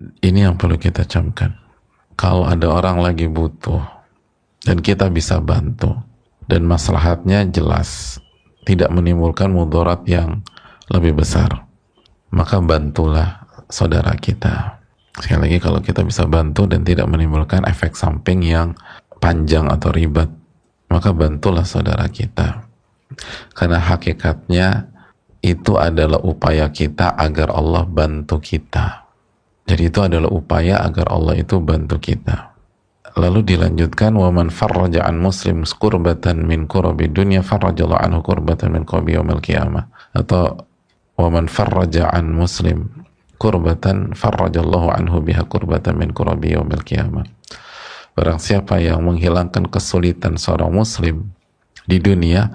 Ini yang perlu kita camkan. Kalau ada orang lagi butuh dan kita bisa bantu dan maslahatnya jelas, tidak menimbulkan mudarat yang lebih besar, maka bantulah saudara kita. Sekali lagi, kalau kita bisa bantu dan tidak menimbulkan efek samping yang panjang atau ribet, maka bantulah saudara kita. Karena hakikatnya itu adalah upaya kita agar Allah bantu kita. Jadi itu adalah upaya agar Allah itu bantu kita. Lalu dilanjutkan, وَمَنْ فَرَّجَ عَنْ مُسْلِمْ كُرْبَةً مِنْ كُرَبِ الدُّنْيَا فَرَّجَ اللَّهُ عَنْهُ كُرْبَةً مِنْ كُرَبِ يَوْمِ الْقِيَامَةِ. Atau وَمَنْ فَرَّجَ عَنْ مُسْلِمْ كُرْبَةً فَرَّجَ اللَّهُ عَنْهُ بِهَا كُرْبَةً مِنْ كُرَبِ يَوْمِ الْقِيَامَةِ. Barang siapa yang menghilangkan kesulitan seorang muslim di dunia,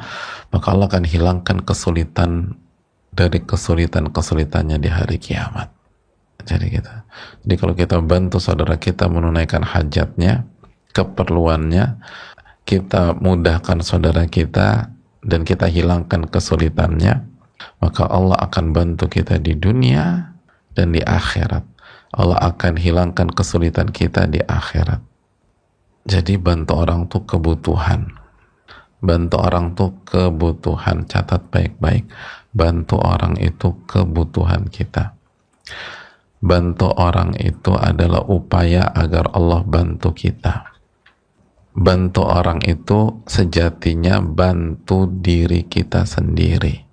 maka Allah akan hilangkan kesulitan dari kesulitan-kesulitannya di hari kiamat. Jadi kalau kita bantu saudara kita menunaikan hajatnya, keperluannya, kita mudahkan saudara kita dan kita hilangkan kesulitannya, maka Allah akan bantu kita di dunia dan di akhirat. Allah akan hilangkan kesulitan kita di akhirat. Jadi bantu orang tuh kebutuhan. Bantu orang tuh kebutuhan. Catat baik-baik. Bantu orang itu kebutuhan kita. Bantu orang itu adalah upaya agar Allah bantu kita. Bantu orang itu sejatinya bantu diri kita sendiri.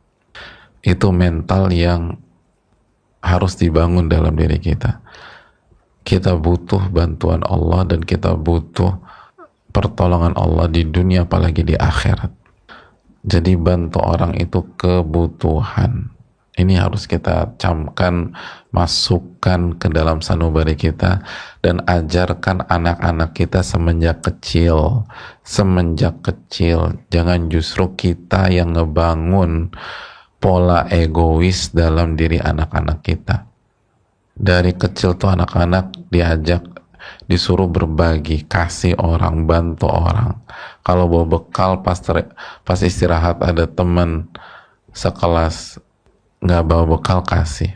Itu mental yang harus dibangun dalam diri kita. Kita butuh bantuan Allah dan kita butuh pertolongan Allah di dunia, apalagi di akhirat. Jadi bantu orang itu kebutuhan. Ini harus kita camkan, masukkan ke dalam sanubari kita, dan ajarkan anak-anak kita semenjak kecil. Semenjak kecil, jangan justru kita yang ngebangun pola egois dalam diri anak-anak kita. Dari kecil tuh anak-anak diajak, disuruh berbagi, kasih orang, bantu orang. Kalau bawa bekal pas istirahat ada teman sekelas nggak bawa bekal, kasih.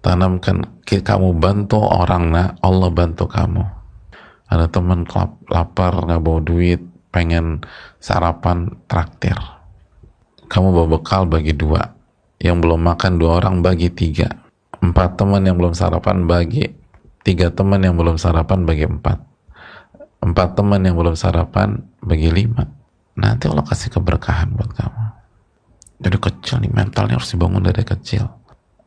Tanamkan, kamu bantu orang, nah Allah bantu kamu. Ada teman lapar nggak bawa duit, pengen sarapan, traktir. Kamu bawa bekal, bagi 2. Yang belum makan 2 orang, bagi 3. 4 teman yang belum sarapan, bagi 3 teman yang belum sarapan, bagi 4. 4 teman yang belum sarapan, bagi 5. Nanti Allah kasih keberkahan buat kamu. Dari kecil nih, mentalnya harus dibangun dari kecil.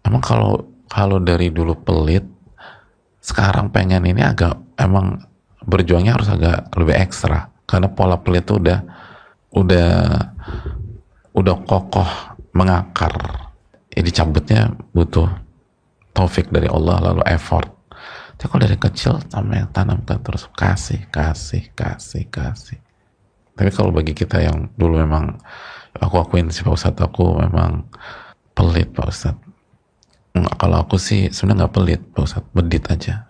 Emang kalau dari dulu pelit, sekarang pengen ini emang berjuangnya harus agak lebih ekstra, karena pola pelit itu udah kokoh, mengakar. Dicabutnya butuh taufik dari Allah, lalu effort. Tapi kalau dari kecil tanamkan terus, kasih. Tapi kalau bagi kita yang dulu memang, aku akuin sih Pak Ustadz, aku memang pelit Pak Ustadz. Kalau aku sih sebenarnya nggak pelit Pak Ustadz, medit aja.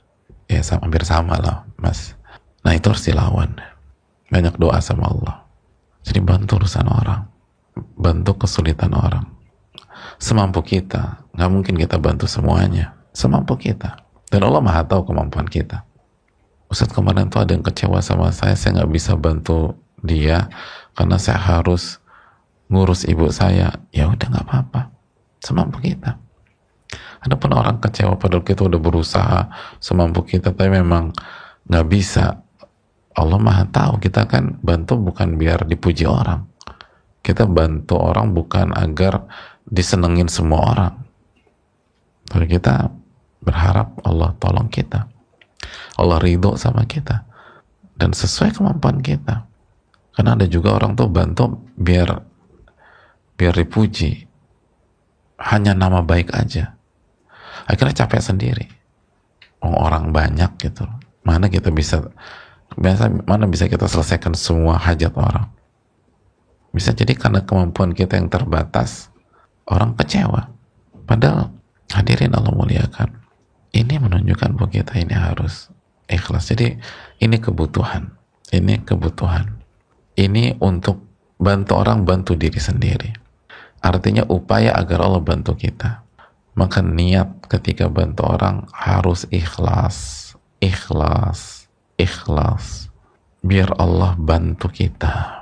Ya hampir sama lah Mas. Nah itu harus dilawan. Banyak doa sama Allah. Jadi bantu urusan orang, bantu kesulitan orang. Semampu kita, nggak mungkin kita bantu semuanya. Semampu kita. Dan Allah Maha tahu kemampuan kita. Ustadz kemarin tuh ada yang kecewa sama saya nggak bisa bantu dia karena saya harus ngurus ibu saya. Ya udah, nggak apa-apa, semampu kita. Adapun orang kecewa padahal kita udah berusaha semampu kita tapi memang nggak bisa, Allah Maha tahu. Kita kan bantu bukan biar dipuji orang, kita bantu orang bukan agar disenengin semua orang. Tapi kita berharap Allah tolong kita, Allah ridho sama kita dan sesuai kemampuan kita. Karena ada juga orang tuh bantu biar dipuji, hanya nama baik aja, akhirnya capek sendiri. Orang banyak gitu, mana bisa kita selesaikan semua hajat orang. Bisa jadi karena kemampuan kita yang terbatas, orang kecewa. Padahal hadirin Allah muliakan, ini menunjukkan bahwa kita ini harus ikhlas. Jadi ini kebutuhan, ini untuk bantu orang, bantu diri sendiri. Artinya upaya agar Allah bantu kita. Maka niat ketika bantu orang harus ikhlas, ikhlas, ikhlas, biar Allah bantu kita.